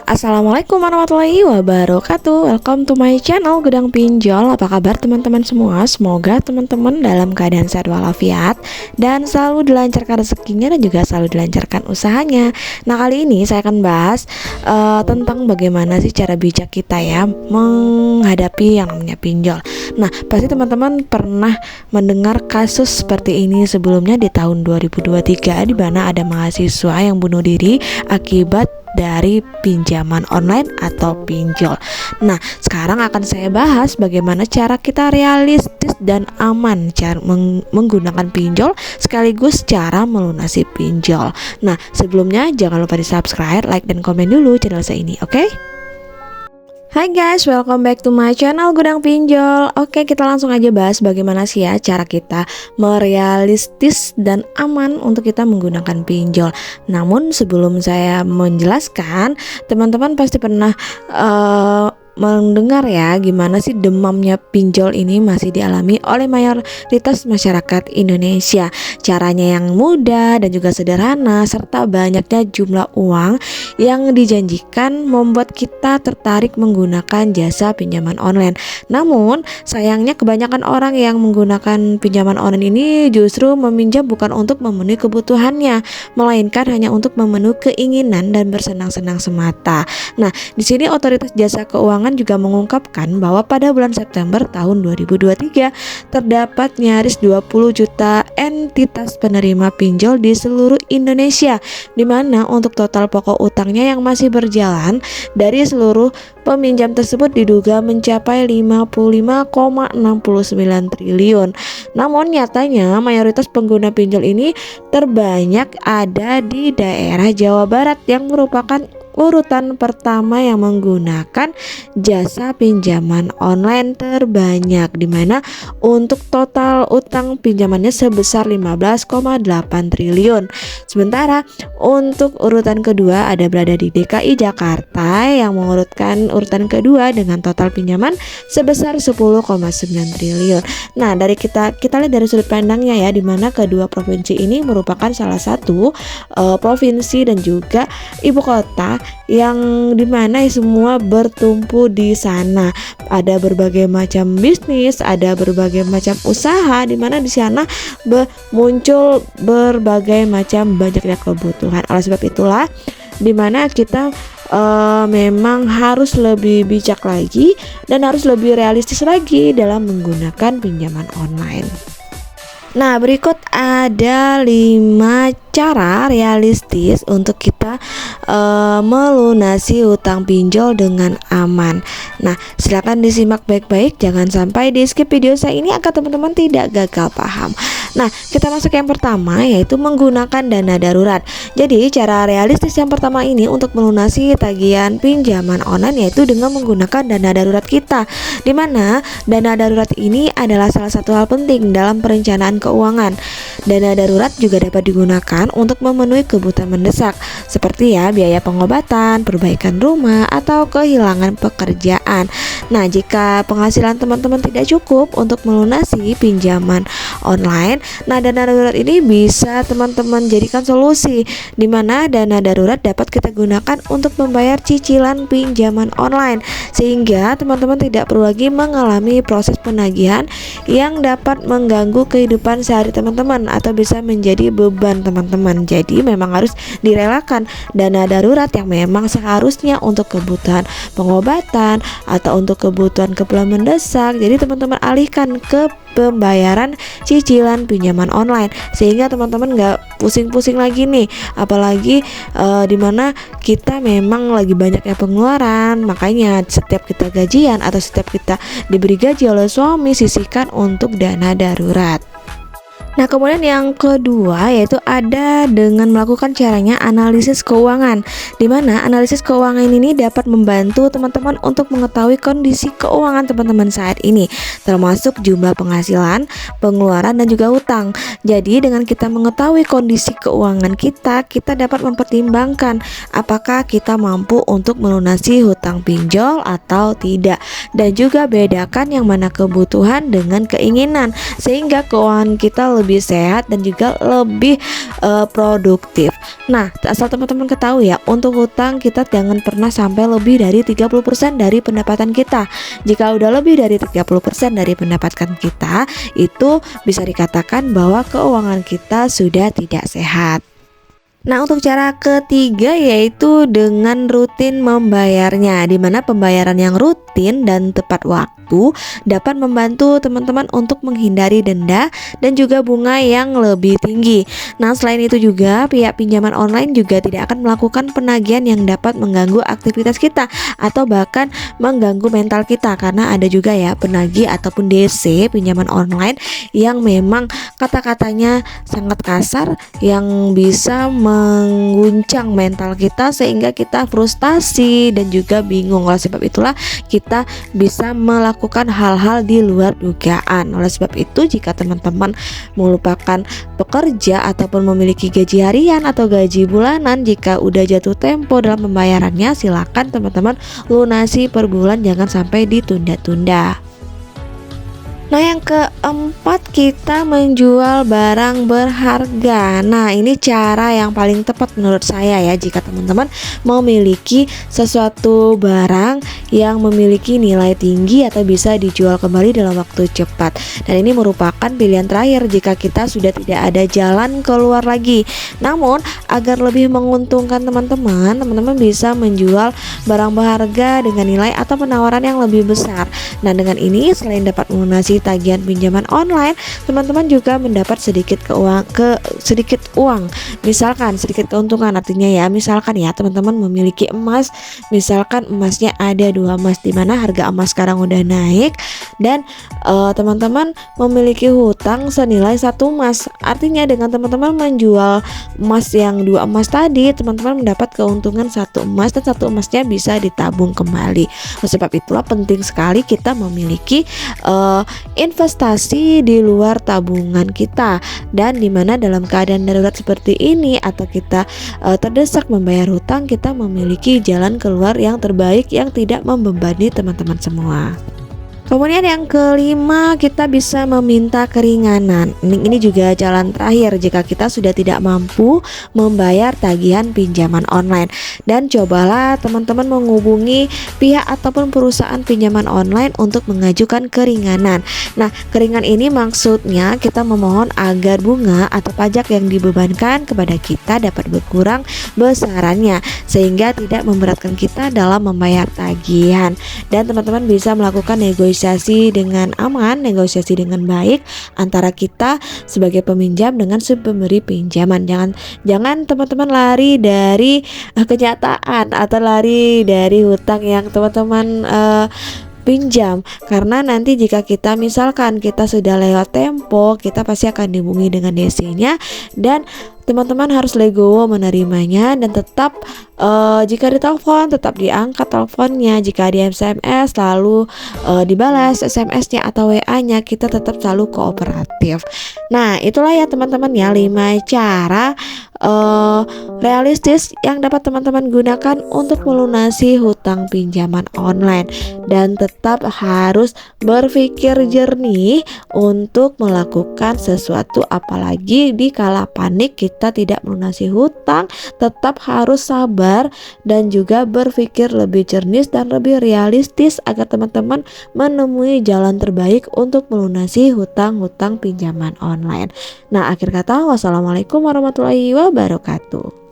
Assalamualaikum warahmatullahi wabarakatuh. Welcome to my channel Gudang Pinjol. Apa kabar teman-teman semua? Semoga teman-teman dalam keadaan sehat walafiat dan selalu dilancarkan rezekinya dan juga selalu dilancarkan usahanya. Nah, kali ini saya akan bahas tentang bagaimana sih cara bijak kita ya menghadapi yang namanya pinjol. Nah, pasti teman-teman pernah mendengar kasus seperti ini sebelumnya di tahun 2023, di mana ada mahasiswa yang bunuh diri akibat dari pinjaman online atau pinjol. Nah, sekarang akan saya bahas bagaimana cara kita realistis dan aman cara menggunakan pinjol sekaligus cara melunasi pinjol. Nah, sebelumnya jangan lupa di subscribe, like, dan komen dulu channel saya ini, oke? Hai guys, welcome back to my channel Gudang Pinjol. Oke, kita langsung aja bahas bagaimana sih ya cara kita merealistis dan aman untuk kita menggunakan pinjol. Namun sebelum saya menjelaskan, teman-teman pasti pernah mendengar ya gimana sih demamnya pinjol ini masih dialami oleh mayoritas masyarakat Indonesia. Caranya yang mudah dan juga sederhana serta banyaknya jumlah uang yang dijanjikan membuat kita tertarik menggunakan jasa pinjaman online. Namun sayangnya kebanyakan orang yang menggunakan pinjaman online ini justru meminjam bukan untuk memenuhi kebutuhannya, melainkan hanya untuk memenuhi keinginan dan bersenang-senang semata. Nah, di sini otoritas jasa keuangan juga mengungkapkan bahwa pada bulan September tahun 2023 terdapat nyaris 20 juta entitas penerima pinjol di seluruh Indonesia, di mana untuk total pokok utangnya yang masih berjalan dari seluruh peminjam tersebut diduga mencapai 55,69 triliun. Namun nyatanya mayoritas pengguna pinjol ini terbanyak ada di daerah Jawa Barat yang merupakan urutan pertama yang menggunakan jasa pinjaman online terbanyak, di mana untuk total utang pinjamannya sebesar 15,8 triliun. Sementara untuk urutan kedua ada berada di DKI Jakarta yang mengurutkan urutan kedua dengan total pinjaman sebesar 10,9 triliun. Nah, dari kita lihat dari sudut pandangnya ya, di mana kedua provinsi ini merupakan salah satu provinsi dan juga ibu kota yang dimana semua bertumpu di sana. Ada berbagai macam bisnis, ada berbagai macam usaha, dimana di sana muncul berbagai macam banyaknya kebutuhan. Oleh sebab itulah dimana kita memang harus lebih bijak lagi dan harus lebih realistis lagi dalam menggunakan pinjaman online. Nah, berikut ada 5 cara realistis untuk kita melunasi utang pinjol dengan aman. Nah, silakan disimak baik-baik, jangan sampai di skip video saya ini agar teman-teman tidak gagal paham. Nah, kita masuk yang pertama, yaitu menggunakan dana darurat. Jadi cara realistis yang pertama ini untuk melunasi tagihan pinjaman online yaitu dengan menggunakan dana darurat kita, dimana dana darurat ini adalah salah satu hal penting dalam perencanaan keuangan. Dana darurat juga dapat digunakan untuk memenuhi kebutuhan mendesak seperti ya biaya pengobatan, perbaikan rumah, atau kehilangan pekerjaan. Nah, jika penghasilan teman-teman tidak cukup untuk melunasi pinjaman online, nah dana darurat ini bisa teman-teman jadikan solusi, di mana dana darurat dapat kita gunakan untuk membayar cicilan pinjaman online, sehingga teman-teman tidak perlu lagi mengalami proses penagihan yang dapat mengganggu kehidupan sehari teman-teman atau bisa menjadi beban teman-teman. Jadi memang harus direlakan dana darurat yang memang seharusnya untuk kebutuhan pengobatan atau untuk kebutuhan mendesak. Jadi teman-teman alihkan ke pembayaran cicilan pinjaman online, sehingga teman-teman nggak pusing-pusing lagi nih, apalagi dimana kita memang lagi banyaknya pengeluaran. Makanya setiap kita gajian atau setiap kita diberi gaji oleh suami, sisihkan untuk dana darurat. Nah, kemudian yang kedua yaitu ada dengan melakukan caranya analisis keuangan, di mana analisis keuangan ini dapat membantu teman-teman untuk mengetahui kondisi keuangan teman-teman saat ini, termasuk jumlah penghasilan, pengeluaran, dan juga hutang. Jadi, dengan kita mengetahui kondisi keuangan kita, kita dapat mempertimbangkan apakah kita mampu untuk melunasi hutang pinjol atau tidak, dan juga bedakan yang mana kebutuhan dengan keinginan, sehingga keuangan kita lebih sehat dan juga lebih produktif. Nah, asal teman-teman ketahui ya, untuk hutang kita jangan pernah sampai lebih dari 30% dari pendapatan kita. Jika udah lebih dari 30% dari pendapatan kita, itu bisa dikatakan bahwa keuangan kita sudah tidak sehat. Nah, untuk cara ketiga yaitu dengan rutin membayarnya, di mana pembayaran yang rutin dan tepat waktu dapat membantu teman-teman untuk menghindari denda dan juga bunga yang lebih tinggi. Nah, selain itu juga pihak pinjaman online juga tidak akan melakukan penagihan yang dapat mengganggu aktivitas kita atau bahkan mengganggu mental kita, karena ada juga ya penagih ataupun DC pinjaman online yang memang kata-katanya sangat kasar yang bisa mengguncang mental kita sehingga kita frustasi dan juga bingung. Oleh sebab itulah kita bisa melakukan hal-hal di luar dugaan. Oleh sebab itu, jika teman-teman melupakan pekerja ataupun memiliki gaji harian atau gaji bulanan, jika udah jatuh tempo dalam pembayarannya, silakan teman-teman lunasi per bulan, jangan sampai ditunda-tunda. Nah, yang keempat, kita menjual barang berharga. Nah, ini cara yang paling tepat menurut saya ya, jika teman-teman memiliki sesuatu barang yang memiliki nilai tinggi atau bisa dijual kembali dalam waktu cepat. Dan ini merupakan pilihan terakhir jika kita sudah tidak ada jalan keluar lagi. Namun, agar lebih menguntungkan teman-teman bisa menjual barang berharga dengan nilai atau penawaran yang lebih besar. Nah, dengan ini selain dapat melunasi tagihan pinjaman online, teman-teman juga mendapat sedikit uang. Misalkan sedikit keuntungan, artinya ya, misalkan ya teman-teman memiliki emas, misalkan emasnya ada 2 emas, di mana harga emas sekarang udah naik, dan teman-teman memiliki hutang senilai 1 emas. Artinya dengan teman-teman menjual emas yang 2 emas tadi, teman-teman mendapat keuntungan 1 emas, dan 1 emasnya bisa ditabung kembali. Oleh sebab itulah penting sekali kita memiliki investasi di luar tabungan kita, dan dimana dalam keadaan darurat seperti ini atau kita terdesak membayar hutang, kita memiliki jalan keluar yang terbaik yang tidak membebani teman-teman semua. Kemudian yang kelima, kita bisa meminta keringanan. Ini juga jalan terakhir jika kita sudah tidak mampu membayar tagihan pinjaman online. Dan cobalah teman-teman menghubungi pihak ataupun perusahaan pinjaman online untuk mengajukan keringanan. Nah, keringan ini maksudnya kita memohon agar bunga atau pajak yang dibebankan kepada kita dapat berkurang besarannya, sehingga tidak memberatkan kita dalam membayar tagihan. Dan teman-teman bisa melakukan negosiasi dengan aman, negosiasi dengan baik antara kita sebagai peminjam dengan si pemberi pinjaman. Jangan teman-teman lari dari kenyataan atau lari dari hutang yang teman-teman pinjam, karena nanti jika kita misalkan kita sudah lewat tempo, kita pasti akan dihubungi dengan DC-nya, dan teman-teman harus legowo menerimanya, dan tetap jika ditelepon tetap diangkat teleponnya, jika di SMS lalu dibalas SMS-nya atau WA-nya, kita tetap selalu kooperatif. Nah, itulah ya teman-teman ya 5 cara realistis yang dapat teman-teman gunakan untuk melunasi hutang pinjaman online, dan tetap harus berpikir jernih untuk melakukan sesuatu, apalagi di kala panik kita tidak melunasi hutang. Tetap harus sabar dan juga berpikir lebih jernih dan lebih realistis agar teman-teman menemui jalan terbaik untuk melunasi hutang-hutang pinjaman online. Nah, akhir kata, wassalamualaikum warahmatullahi wabarakatuh.